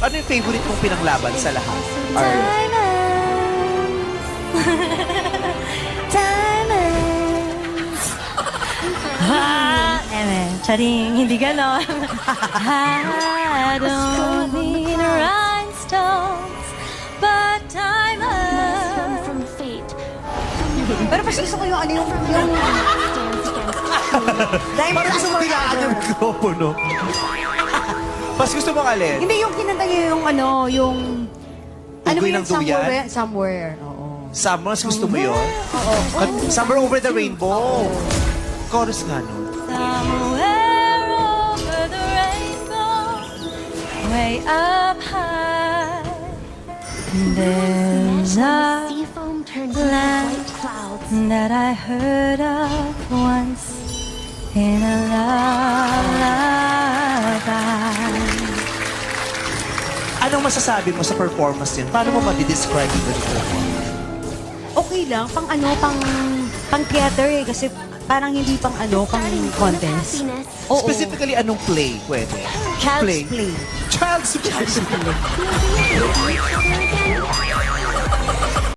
Ano yung favorite mong pinanglaban sa lahat? Arlo? Diamonds. Charing, hindi ganon. I don't need rhinestones, but diamonds. From fate. Pero mas gusto ko yung ano yung... Diamond Parang gusto mo bilaan yung mikropono. Mas gusto mong alin? Hindi, yung kinanta niya yung ano, yung... Ano Ugoy ba ng yung duyan? somewhere? Oo. Summer, mas gusto mo yun? Summer over the rainbow. Chorus nga nun. Somewhere over the rainbow, way up high, there's a Seafoam turns into land white clouds. that I heard of once in a lullaby. Anong masasabi mo sa performance din? Paano mo ma-describe yung performance? Okay lang, pang ano, pang theater eh, kasi parang hindi pang ano, pang contest. Happiness. Oo. Specifically, anong play pwede? Child's play. Child's play. Feel the energy of each other again.